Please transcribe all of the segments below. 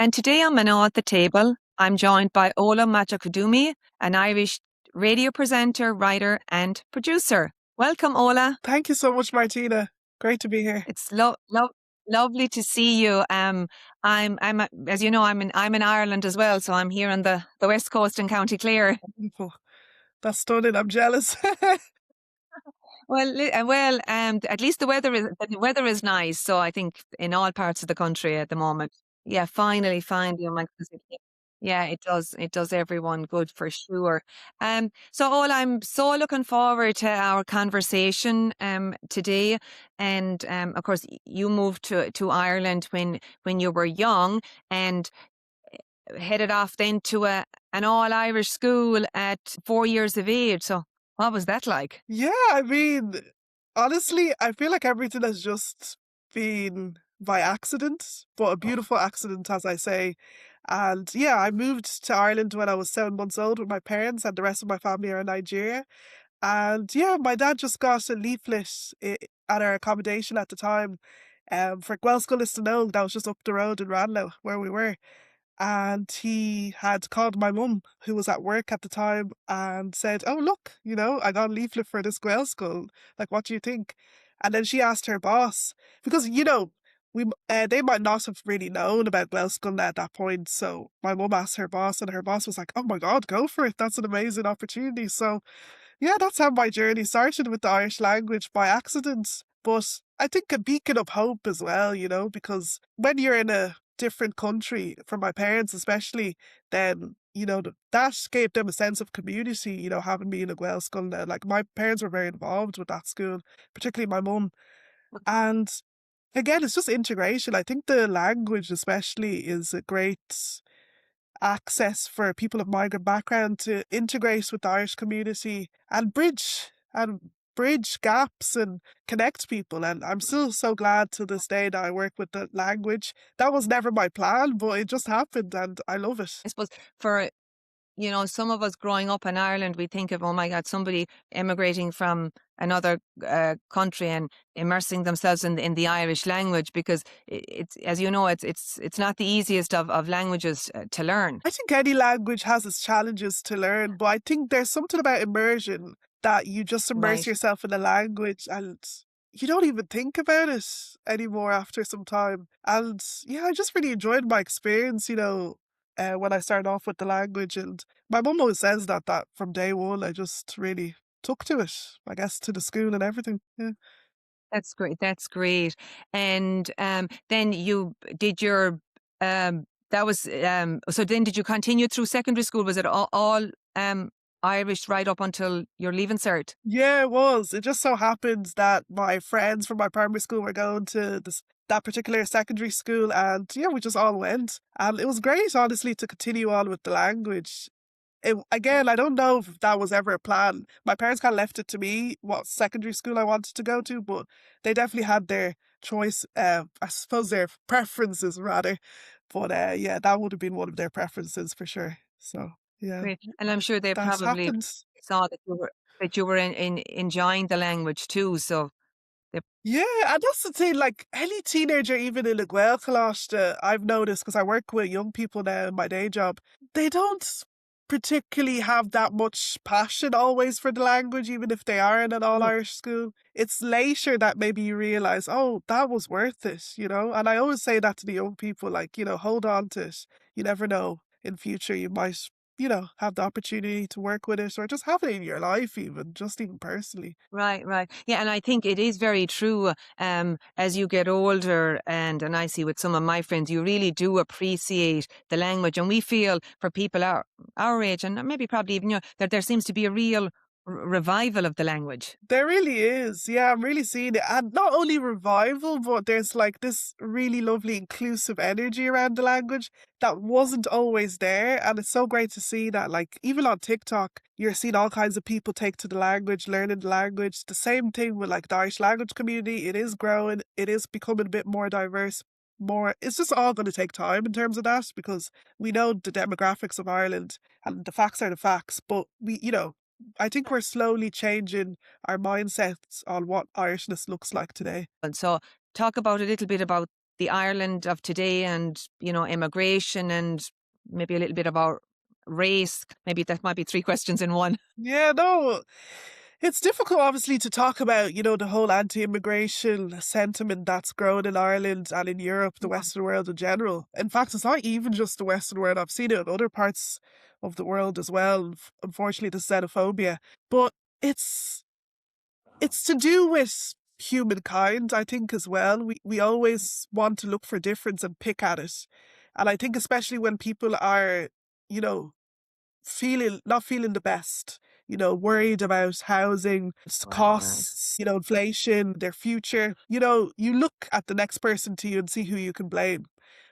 And today on Mano at the Table, I'm joined by Ola Majekodunmi, an Irish radio presenter, writer, and producer. Welcome, Ola. Thank you so much, Martina. Great to be here. It's lovely to see you. As you know, I'm in Ireland as well, so I'm here on the west coast in County Clare. Wonderful. That's stunning. I'm jealous. At least the weather is nice. So I think in all parts of the country at the moment. Yeah, finally, oh my goodness, yeah, it does everyone good for sure. So all I'm so looking forward to our conversation today, and of course you moved to Ireland when you were young and headed off then to an all Irish school at 4 years of age. So what was that like? Yeah, honestly, I feel like everything has just been by accident, but a beautiful accident, as I say. And yeah, I moved to Ireland when I was 7 months old with my parents, and the rest of my family are in Nigeria. And yeah, my dad just got a leaflet at our accommodation at the time for Gaeilge to know that was just up the road in Ranelagh where we were. And he had called my mum, who was at work at the time, and said, "Oh, look, I got a leaflet for this Gael school. Like, what do you think?" And then she asked her boss, because, they might not have really known about Gael school at that point. So my mum asked her boss, and her boss was like, "Oh my God, go for it. That's an amazing opportunity." So yeah, that's how my journey started with the Irish language by accident. But I think a beacon of hope as well, because when you're in a different country, for my parents especially, then, that gave them a sense of community, having me in a Gael school now. Like, my parents were very involved with that school, particularly my mum. And again, it's just integration. I think the language especially is a great access for people of migrant background to integrate with the Irish community and bridge gaps and connect people. And I'm still so glad to this day that I work with the language. That was never my plan, but it just happened and I love it. I suppose for some of us growing up in Ireland, we think of, oh my God, somebody immigrating from another country and immersing themselves in the Irish language, because it's, as you know, it's not the easiest of languages to learn. I think any language has its challenges to learn, but I think there's something about immersion that you just immerse Right. yourself in a language and you don't even think about it anymore after some time. And yeah, I just really enjoyed my experience, when I started off with the language. And my mum always says that from day one, I just really took to it, I guess, to the school and everything. Yeah. That's great. That's great. And then you did your that was so then did you continue through secondary school? Was it all Irish right up until your leaving cert? Yeah, it was. It just so happens that my friends from my primary school were going to that particular secondary school, and yeah, we just all went. And it was great, honestly, to continue on with the language. Again, I don't know if that was ever a plan. My parents kind of left it to me what secondary school I wanted to go to, but they definitely had their choice, I suppose their preferences rather. But yeah, that would have been one of their preferences for sure. So yeah, Great. And I'm sure they that's probably happened. saw that you were in enjoying the language too. So they, Yeah, and that's the thing, like any teenager, even in a Gaelge, I've noticed, because I work with young people now in my day job, they don't particularly have that much passion always for the language, even if they are in an oh, all-Irish school. It's later that maybe you realise, oh, that was worth it. And I always say that to the young people, like, hold on to it. You never know, in future you might, have the opportunity to work with it or just have it in your life even, just even personally. right, right. Yeah, and I think it is very true. As you get older, and I see with some of my friends, you really do appreciate the language, and we feel for people our age, and maybe probably even that there seems to be a real revival of the language. There really is. Yeah, I'm really seeing it. And not only revival, but there's like this really lovely inclusive energy around the language that wasn't always there. And it's so great to see that, like, even on TikTok, you're seeing all kinds of people take to the language, learning the language. The same thing with like the Irish language community. It is growing, it is becoming a bit more diverse. It's just all going to take time in terms of that, because we know the demographics of Ireland and the facts are the facts. But I think we're slowly changing our mindsets on what Irishness looks like today. And so talk about a little bit about the Ireland of today and, immigration and maybe a little bit about race. Maybe that might be three questions in one. Yeah, no, it's difficult, obviously, to talk about, the whole anti-immigration sentiment that's grown in Ireland and in Europe, the Yeah. Western world in general. In fact, it's not even just the Western world. I've seen it in other parts of the world as well. Unfortunately, the xenophobia, but it's it's to do with humankind, I think, as well. We always want to look for difference and pick at it, and I think especially when people are, you know, not feeling the best, worried about housing Right. costs, inflation, their future. You look at the next person to you and see who you can blame.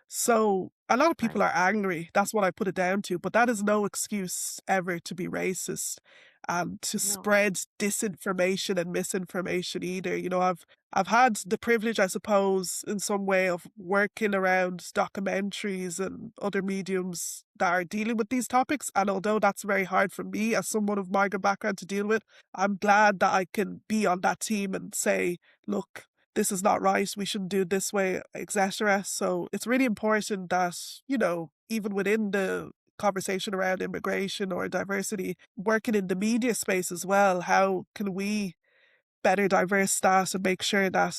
So a lot of people Right. are angry. That's what I put it down to. But that is no excuse ever to be racist and to No. spread disinformation and misinformation either. I've had the privilege, I suppose, in some way of working around documentaries and other mediums that are dealing with these topics. And although that's very hard for me as someone of migrant background to deal with, I'm glad that I can be on that team and say, look, this is not right, we shouldn't do it this way, etc. So it's really important that, even within the conversation around immigration or diversity, working in the media space as well, how can we better diverse that and make sure that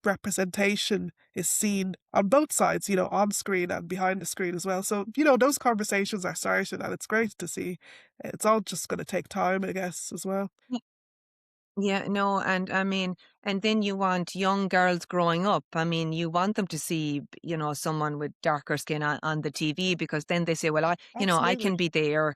representation is seen on both sides, on screen and behind the screen as well. So, those conversations are starting and it's great to see. It's all just going to take time, I guess, as well. Yeah, no, and I mean, and then you want young girls growing up. I mean, you want them to see, someone with darker skin on the TV because then they say, well, I Absolutely. can be there.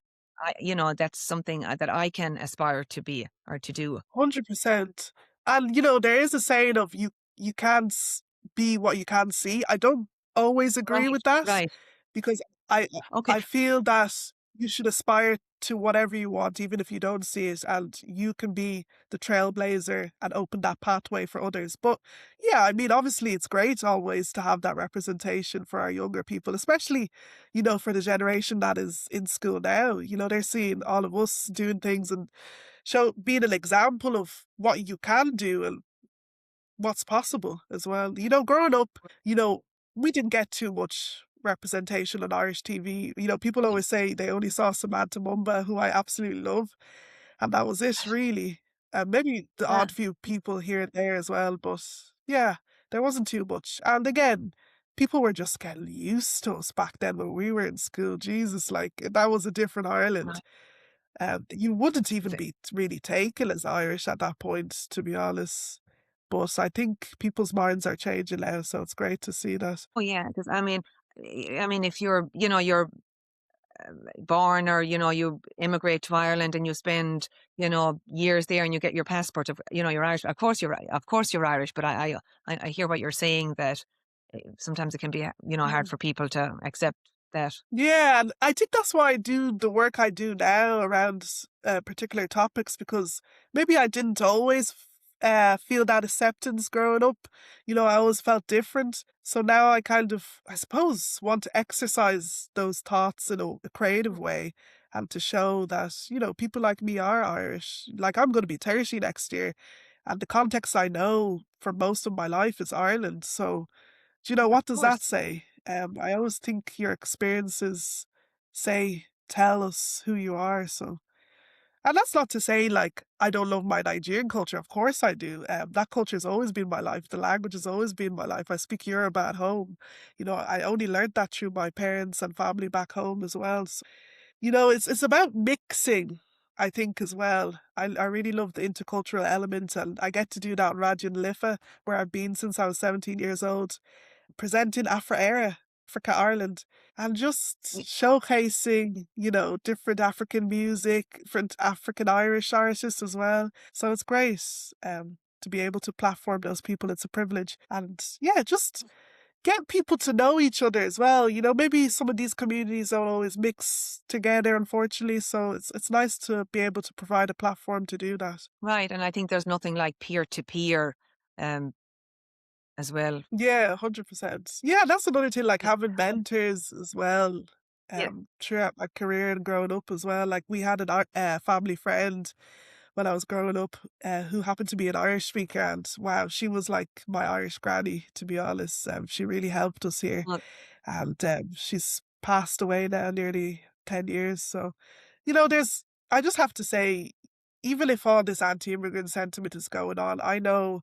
That's something that I can aspire to be or to do. 100%. And there is a saying of you can't be what you can't see. I don't always agree Right, with that right. because I Okay. I feel that you should aspire to whatever you want, even if you don't see it, and you can be the trailblazer and open that pathway for others. But yeah, I mean, obviously, it's great always to have that representation for our younger people, especially, for the generation that is in school now. They're seeing all of us doing things and being an example of what you can do and what's possible as well. Growing up, you know, we didn't get too much representation on Irish TV. People always say they only saw Samantha Mumba, who I absolutely love, and that was it really. Maybe the Uh, odd few people here and there as well, but yeah, there wasn't too much. And again, people were just getting used to us back then when we were in school. Jesus, like that was a different Ireland. right. You wouldn't even be really taken as Irish at that point, to be honest. But I think people's minds are changing now, so it's great to see that. Oh yeah, because I mean, if you're born or you immigrate to Ireland and you spend years there and you get your passport of you're Irish. Of course you're Irish, but I hear what you're saying that sometimes it can be hard for people to accept that. Yeah, and I think that's why I do the work I do now around particular topics because maybe I didn't always feel that acceptance growing up. I always felt different. So now I kind of, I suppose, want to exercise those thoughts in a creative way and to show that, people like me are Irish. Like I'm going to be 30 next year, and the context I know for most of my life is Ireland. So, Of what does that course. say? I always think your experiences tell us who you are. So, and that's not to say like I don't love my Nigerian culture. Of course I do. That culture has always been my life. The language has always been my life. I speak Yoruba at home. I only learned that through my parents and family back home as well. So, it's about mixing. I think as well. I really love the intercultural element, and I get to do that on Radio Lifa, where I've been since I was 17 years old presenting Afro Era, Africa Ireland, and just Y- showcasing, different African music, different African Irish artists as well. So it's great to be able to platform those people. It's a privilege. And yeah, just get people to know each other as well. Maybe some of these communities don't always mix together, unfortunately. So it's nice to be able to provide a platform to do that. Right, and I think there's nothing like peer to peer um as well. Yeah, 100%. Yeah, that's another thing, like Yeah. having mentors as well, Yeah. throughout my career and growing up as well. Like we had an art family friend when I was growing up, who happened to be an Irish speaker, and wow, she was like my Irish granny, to be honest. She really helped us here, Well, and she's passed away now, nearly 10 years. So, there's. I just have to say, even if all this anti-immigrant sentiment is going on, I know,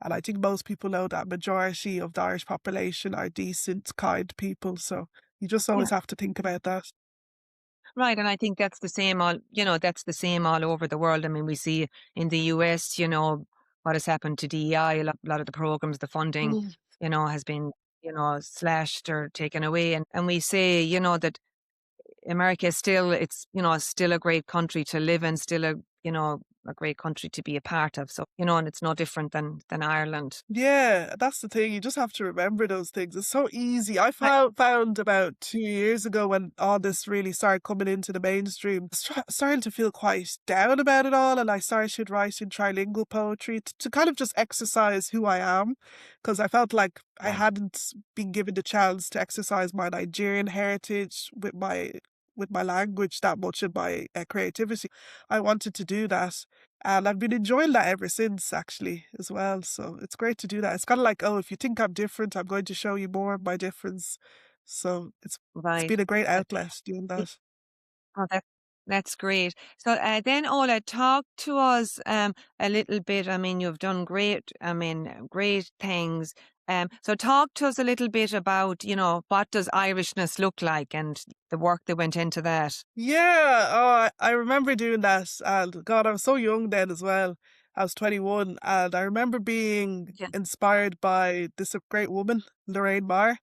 and I think most people know that majority of the Irish population are decent, kind people. So you just yeah. always have to think about that. Right, and I think that's the same that's the same all over the world. I mean, we see in the US, what has happened to DEI, a lot of the programs, the funding, Mm. has been, slashed or taken away. And we say, that America is still, still a great country to live in, still a great country to be a part of. So, and it's no different than Ireland. Yeah, that's the thing. You just have to remember those things. It's so easy. I I, found about 2 years ago when all this really started coming into the mainstream, starting to feel quite down about it all, and I started writing trilingual poetry to kind of just exercise who I am, because I felt like I yeah. hadn't been given the chance to exercise my Nigerian heritage with my language that much and my creativity. I wanted to do that. And I've been enjoying that ever since, actually, as well. So it's great to do that. It's kind of like, oh, if you think I'm different, I'm going to show you more of my difference. So it's Right. been a great Uh, outlet doing that. Oh, that's great. So then, Ola, talk to us a little bit. I mean, you've done great. I mean, great things. So talk to us a little bit about, what does Irishness look like and the work that went into that. Yeah, oh, I remember doing that. And God, I was so young then as well. I was 21, and I remember being Yeah. inspired by this great woman, Lorraine Marr,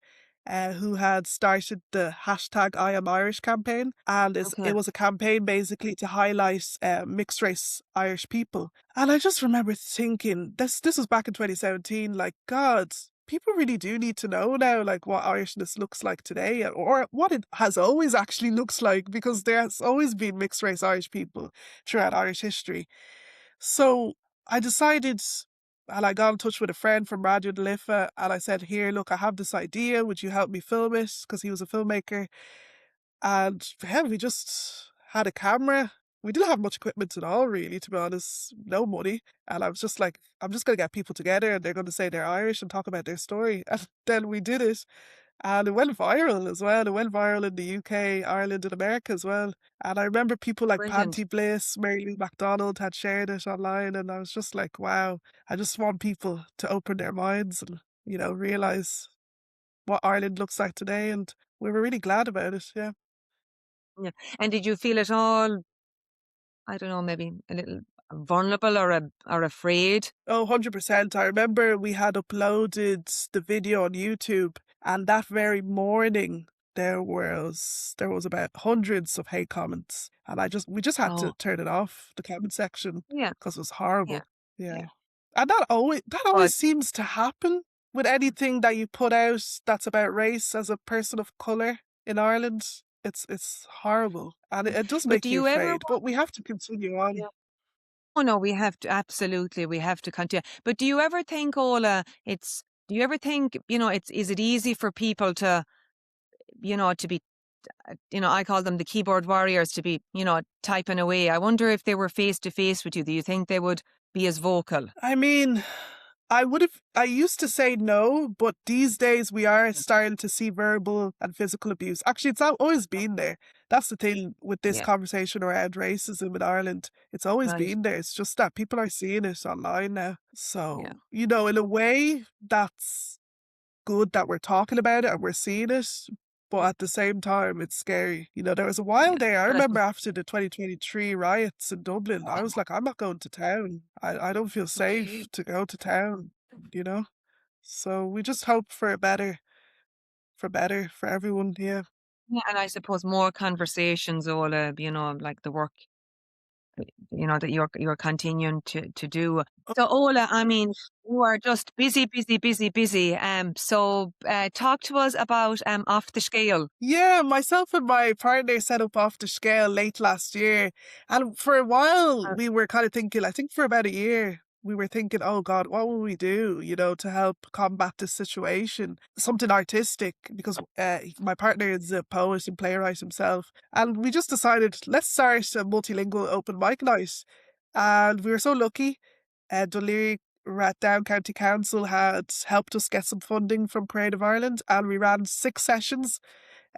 who had started the hashtag I Am Irish campaign. And it Okay. was a campaign basically to highlight mixed race Irish people. And I just remember thinking, this was back in 2017, like, God, people really do need to know now, like, what Irishness looks like today, or what it has always actually looks like, because there has always been mixed race Irish people throughout Irish history. So I decided, and I got in touch with a friend from Radio de Lifa, and I said, "Here, look, I have this idea. Would you help me film it?" Because he was a filmmaker. And for him, we just had a camera. We didn't have much equipment at all, really, to be honest. No money. And I was just like, I'm just going to get people together and they're going to say they're Irish and talk about their story. And then we did it. And it went viral as well. It went viral in the UK, Ireland, and America as well. And I remember people like Brilliant. Panty Bliss, Mary Lou MacDonald had shared it online. And I was just like, wow, I just want people to open their minds and, realize what Ireland looks like today. And we were really glad about it. Yeah. Yeah. And did you feel at all, I don't know, maybe a little vulnerable or afraid? Oh, 100%. I remember we had uploaded the video on YouTube, and that very morning there was about hundreds of hate comments, and we just had to Oh, turn it off, the comment section, yeah, because it was yeah, horrible. yeah. Yeah. And that always But seems to happen with anything that you put out that's about race as a person of color in Ireland. It's horrible, and it does but make do you you ever afraid, but we have to continue on. Yeah. Oh, no, we have to absolutely, we have to continue. But do you ever think, Ola, do you ever think, is it easy for people to, to be, I call them the keyboard warriors to be, typing away. I wonder if they were face to face with you, do you think they would be as vocal? I mean, I used to say no, but these days we are Yeah. starting to see verbal and physical abuse. Actually, it's always been there. That's the thing with this Yeah, conversation around racism in Ireland. It's always right. been there. It's just that people are seeing it online now. Yeah. So, in a way, that's good that we're talking about it and we're seeing it. But at the same time, it's scary. There was a while Yeah. there. I And I remember suppose, after the 2023 riots in Dublin, I was like, I'm not going to town. I don't feel safe okay. to go to town, you know? So we just hope for better for everyone. Yeah. Yeah, and I suppose more conversations, Ola, like the work that you're continuing to do. So Ola, I mean, you are just busy, busy, busy, busy. So talk to us about off the scale. Yeah, myself and my partner set up Off the Scale late last year. And for a while, Uh, we were kind of thinking, I think for about a year, we were thinking, oh God, what will we do, to help combat this situation? Something artistic, because my partner is a poet and playwright himself. And we just decided, let's start a multilingual open mic night. And we were so lucky. Dunleary Down County Council had helped us get some funding from Creative Ireland, and we ran 6 sessions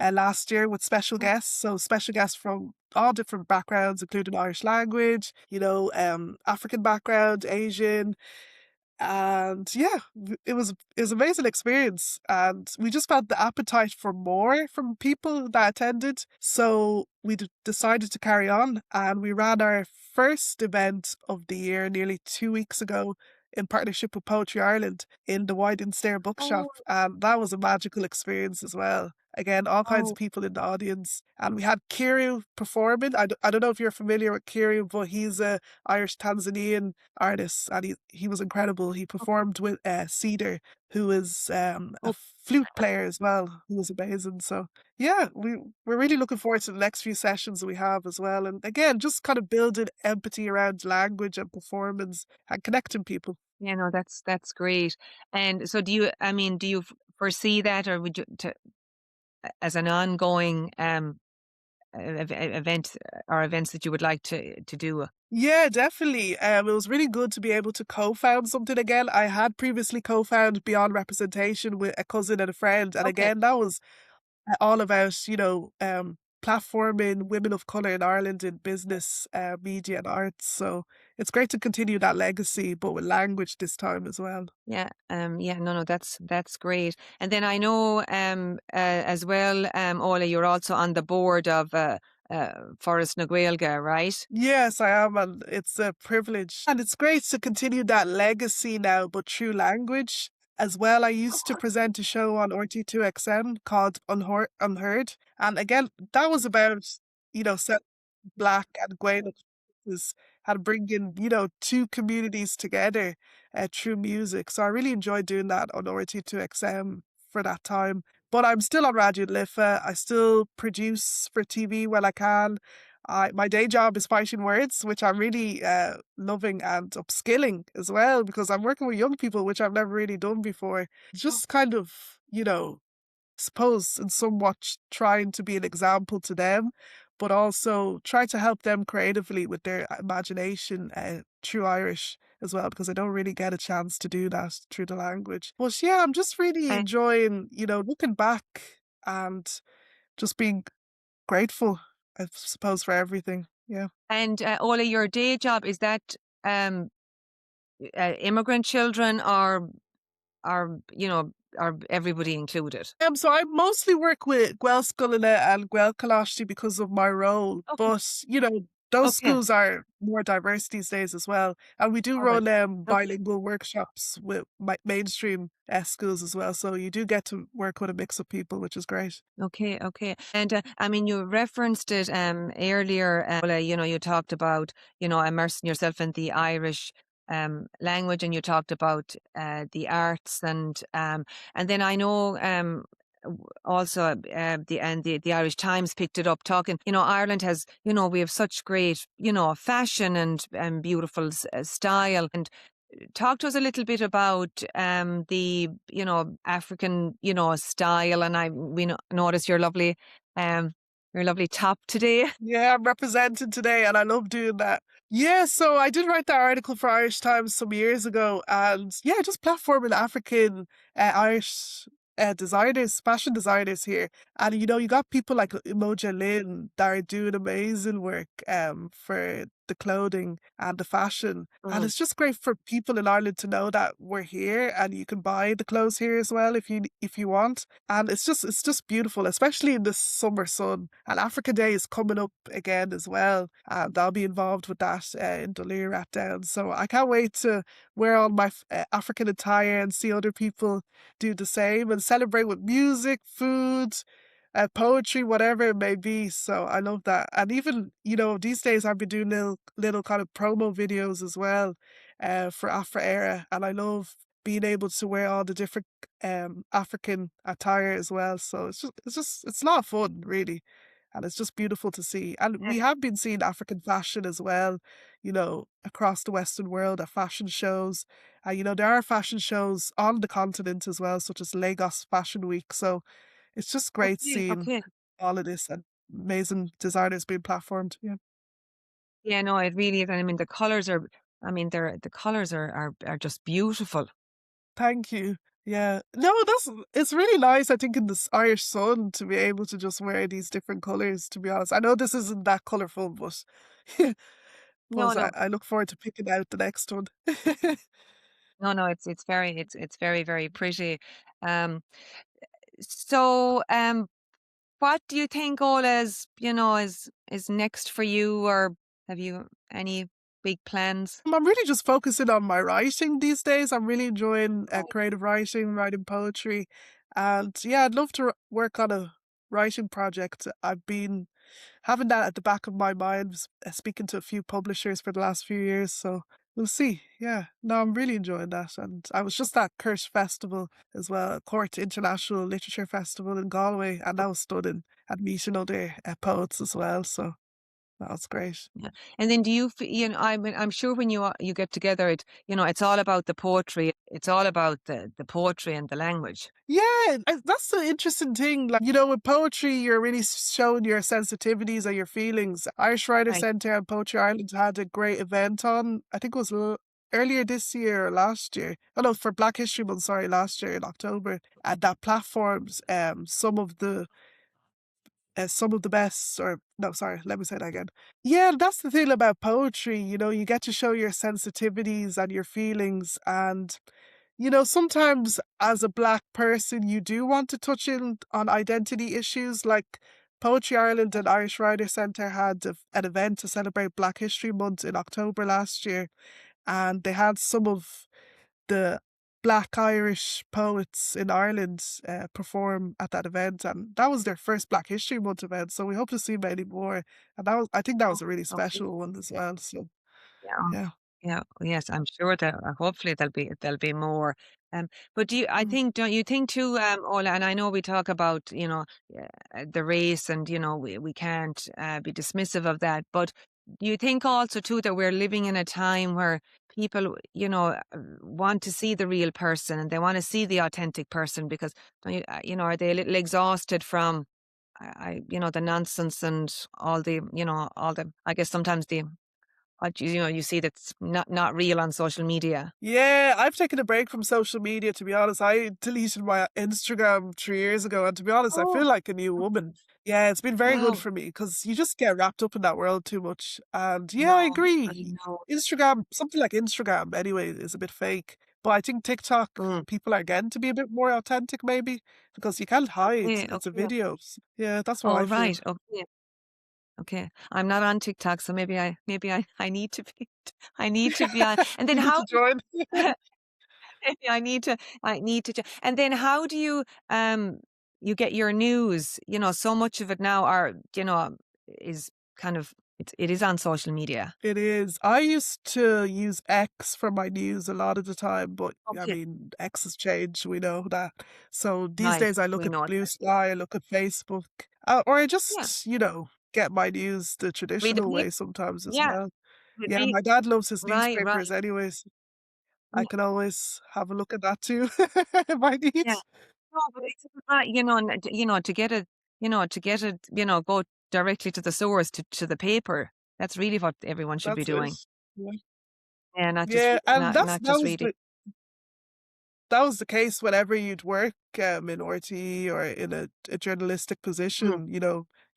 last year with special Oh, guests. So special guests from all different backgrounds, including Irish language, African background, Asian, and yeah, it was amazing experience, and we just felt the appetite for more from people that attended. So we decided to carry on, and we ran our first event of the year nearly 2 weeks ago in partnership with Poetry Ireland in the Wide and Stair oh, Bookshop, and that was a magical experience as well. Again, all kinds of oh, people in the audience, and we had Kiru performing. I don't know if you're familiar with Kiru, but he's a Irish Tanzanian artist, and he was incredible. He okay. performed with Cedar, who is a Oh, flute player as well, who was amazing. So yeah, we're really looking forward to the next few sessions we have as well. And again, just kind of building empathy around language and performance and connecting people. yeah, no, that's great. And so do you foresee that, or would you as an ongoing event, or events that you would like to do? Yeah, definitely. It was really good to be able to co-found something again. I had previously co-found Beyond Representation with a cousin and a friend, and Okay. again, that was all about, platforming women of color in Ireland in business, media, and arts. So it's great to continue that legacy, but with language this time as well. Yeah, yeah, no, no, that's great. And then I know, as well, Ola, you're also on the board of Forest na Gaeilge, right? Yes, I am, and it's a privilege. And it's great to continue that legacy now, but through language as well. I used to present a show on RT2XM called Unheard. And again, that was about, set Black and Gaelic is how to bring in, two communities together through music. So I really enjoyed doing that on RT2XM for that time. But I'm still on Radio Lifa. I still produce for TV when I can. My day job is fighting words, which I'm really loving and upskilling as well because I'm working with young people, which I've never really done before. Just kind of, suppose in somewhat trying to be an example to them, but also try to help them creatively with their imagination through Irish as well, because I don't really get a chance to do that through the language. But yeah, I'm just really And, enjoying, looking back and just being grateful, I suppose, for everything. Yeah. Ola, your day job, is that um, immigrant children, or or everybody included? So I mostly work with Guelph Scullina and Guelph Colossi because of my role, Okay, but those okay, schools are more diverse these days as well, and we do all right, run okay. bilingual workshops with mainstream schools as well. So you do get to work with a mix of people, which is great. Okay, okay. And I mean, you referenced it earlier. Ola, you talked about immersing yourself in the Irish language, and you talked about the arts, and then I know also the Irish Times picked it up, talking. Ireland has, we have such great fashion and beautiful style. And talk to us a little bit about the African style. And we notice um your lovely top today. Yeah, I'm represented today and I love doing that. Yeah, so I did write that article for Irish Times some years ago, and yeah, just platforming African Irish designers, fashion designers here. And you got people like Imoja Lynn that are doing amazing work for the clothing and the fashion. And Mm. it's just great for people in Ireland to know that we're here and you can buy the clothes here as well if you want. And it's just beautiful, especially in the summer sun. And Africa Day is coming up again as well, and I'll be involved with that in Dunleary at Down. So I can't wait to wear all my African attire and see other people do the same and celebrate with music, food, poetry, whatever it may be. So I love that. And even, these days I've been doing little kind of promo videos as well for Afro Era. And I love being able to wear all the different African attire as well. So it's a lot of fun, really. And it's just beautiful to see. And we have been seeing African fashion as well, across the Western world at fashion shows. There are fashion shows on the continent as well, such as Lagos Fashion Week. So it's just great Okay, seeing okay. all of this and amazing designers being platformed. Yeah. Yeah, no, it really is, and I mean, the colors are I mean, the colors are just beautiful. Thank you. Yeah. No, it's really nice, I think, in this Irish sun to be able to just wear these different colors, to be honest. I know this isn't that colorful, but No, I no. I look forward to picking out the next one. No, no, it's very, very pretty. Um, so, what do you think, Ola, is next for you, or have you any big plans? I'm really just focusing on my writing these days. I'm really enjoying Right. creative writing, writing poetry, and yeah, I'd love to work on a writing project. I've been having that at the back of my mind, speaking to a few publishers for the last few years. So we'll see. Yeah, no, I'm really enjoying that. And I was just at Kirsch Festival as well, Court International Literature Festival in Galway, and that was stunning. And meeting other poets as well. So that was great. Yeah. And then do you, I mean, I'm sure when you get together, it's all about the poetry. It's all about the poetry and the language. Yeah, that's the interesting thing. Like, with poetry, you're really showing your sensitivities and your feelings. Irish Writer Right. Centre and Poetry Ireland had a great event on, I think it was earlier this year or last year. Oh no, for Black History Month, sorry, last year in October. And that platforms some of the best, or no, sorry, let me say that again. Yeah, that's the thing about poetry. You get to show your sensitivities and your feelings, and sometimes as a Black person, you do want to touch in on identity issues. Like Poetry Ireland and Irish Writer Centre had an event to celebrate Black History Month in October last year, and they had some of the Black Irish poets in Ireland perform at that event, and that was their first Black History Month event. So we hope to see many more, and I think that Oh, was a really okay. special one as well. So Yeah. yeah. Yeah, yes, I'm sure that hopefully there'll be more. But I Mm. think, don't you think too, Ola? And I know we talk about the race, and we can't be dismissive of that. But do you think also too that we're living in a time where people want to see the real person, and they want to see the authentic person, because are they a little exhausted from the nonsense and all the I guess sometimes the what you see that's not real on social media. Yeah, I've taken a break from social media, to be honest. I deleted my Instagram 3 years ago, and to be honest, I feel Oh, like a new woman. Yeah, it's been very good wow. for me because you just get wrapped up in that world too much. And yeah, I No, I agree. know. Instagram, something like Instagram anyway, is a bit fake. But I think TikTok, Mm. people are getting to be a bit more authentic, maybe, because you can't hide. Okay, It's a okay. video. Yeah, that's what Oh, I feel. right. Okay. Okay. I'm not on TikTok, so maybe I need to be I need to be on. And then You need how to join. maybe I need to and then how do you get your news? So much of it now is kind of it is on social media. It is. I used to use X for my news a lot of the time, but I Okay. mean, X has changed, we know that. So these Right. days I look We at know it. Blue Sky, I look at Facebook, or I Yeah. just, get my news the Read the traditional paper. way sometimes as Yeah. well. Yeah, Read. my dad loves his Right, newspapers right. anyways. I Yeah. can always have a look at that too if I need. Yeah. No, but it's to get it, go directly to the source, to the paper. That's really what everyone should be That's it. doing. Yeah. Yeah, not just Yeah, and not just reading. that was the case whenever you'd work in RT or in a journalistic Mm. position,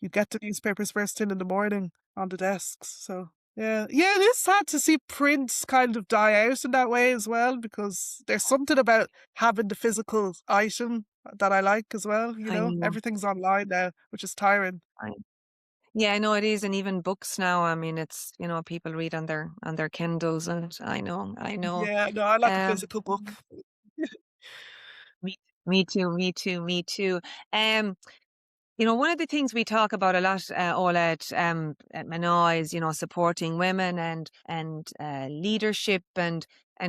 you get the newspapers first thing in the morning on the desks. So yeah. Yeah, it is sad to see prints kind of die out in that way as well, because there's something about having the physical item that I like as well. I know. Everything's online now, which is tiring. I Yeah, I know it is, and even books now. I mean, it's people read on their Kindles, and I know. Yeah, no, I like a Um, physical book. me, me too, me too, me too. Um, one of the things we talk about a lot, all at Manoa, is supporting women and leadership and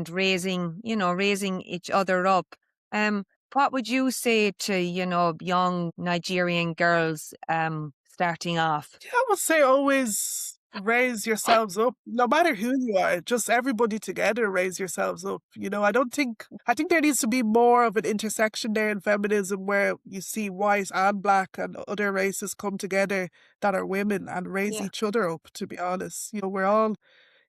raising each other up. Um, what would you say to young Nigerian girls starting off? Yeah, I would say always. raise yourselves up, no matter who you are, just everybody together raise yourselves up. I think there needs to be more of an intersection there in feminism where you see white and black and other races come together that are women and raise Yeah, each other up, to be honest. We're all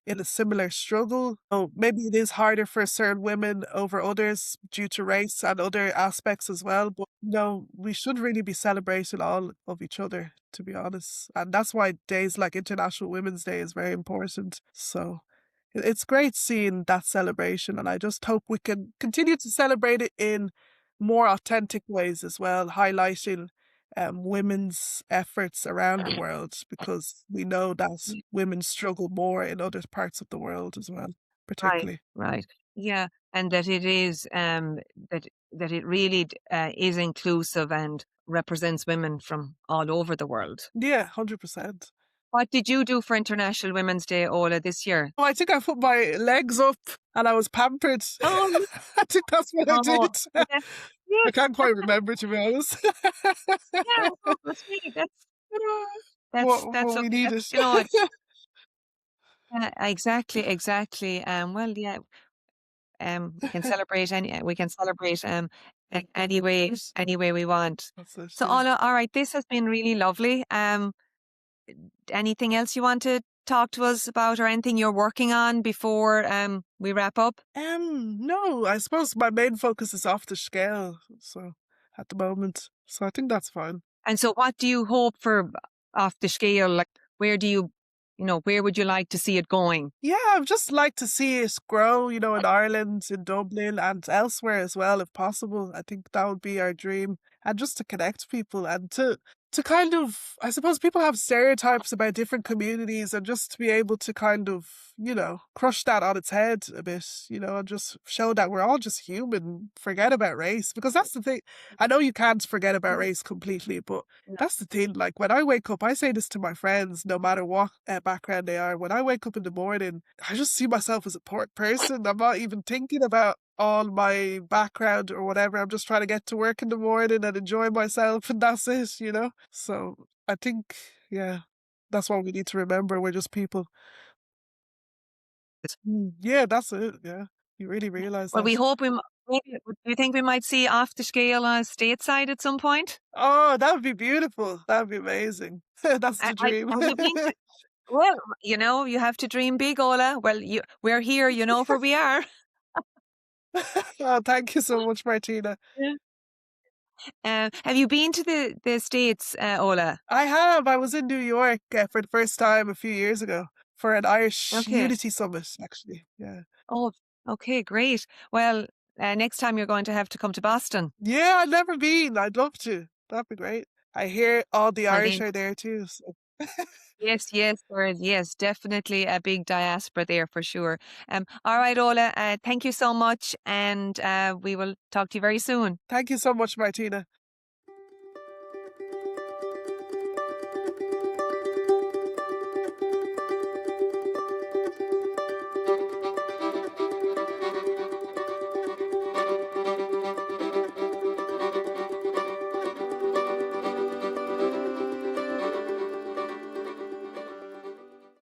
in a similar struggle. Oh, maybe it is harder for certain women over others due to race and other aspects as well. But no, we should really be celebrating all of each other, to be honest. And that's why days like International Women's Day is very important. So it's great seeing that celebration, and I just hope we can continue to celebrate it in more authentic ways as well, highlighting women's efforts around the world because we know that yeah, women struggle more in other parts of the world as well, right, particularly. right. Yeah, and that it is that it really is inclusive and represents women from all over the world. Yeah, 100%. What did you do for International Women's Day, Ola, this year? Oh, I think I put my legs up and I was pampered. Oh, I think that's what I oh, did. yeah, I yes, can't quite remember, to be honest. yeah. No, that's really What we okay. needed. That's exactly, exactly. Well, yeah. We can celebrate any way we want. That's it, So, yeah. Ola, all right, this has been really lovely. Anything else you want to talk to us about, or anything you're working on before we wrap up? No, I suppose my main focus is off the scale, so at the moment. So I think that's fine. And so, what do you hope for off the scale? Like, where do where would you like to see it going? Yeah, I'd just like to see it grow, in Ireland, in Dublin, and elsewhere as well, if possible. I think that would be our dream. And just to connect people and to kind of, I suppose people have stereotypes about different communities, and just to be able to kind of, crush that on its head a bit, and just show that we're all just human, forget about race. Because that's the thing. I know you can't forget about race completely, but No. that's the thing. Like when I wake up, I say this to my friends, no matter what background they are. When I wake up in the morning, I just see myself as a person. I'm not even thinking about all my background or whatever. I'm just trying to get to work in the morning and enjoy myself, and that's it. So I think, yeah, that's what we need to remember. We're just people. Yeah, that's it. Yeah, you really realize Well, we that. hope maybe, do you think we might see off the scale stateside at some point? Oh, that would be beautiful. That would be amazing. That's the dream. Have you been to? Well, you have to dream big, Ola. Well, we're here. You know where we are. Oh, thank you so much, Martina. Yeah. Have you been to the States, Ola? I have. I was in New York for the first time a few years ago for an Irish Okay. Unity Summit, actually. Yeah. Oh, okay, great. Well, next time you're going to have to come to Boston. Yeah, I've never been. I'd love to. That'd be great. I hear all the Well, Irish then, are there too. So. yes, yes, yes, definitely a big diaspora there for sure. All right, Ola. Thank you so much, and we will talk to you very soon. Thank you so much, Martina.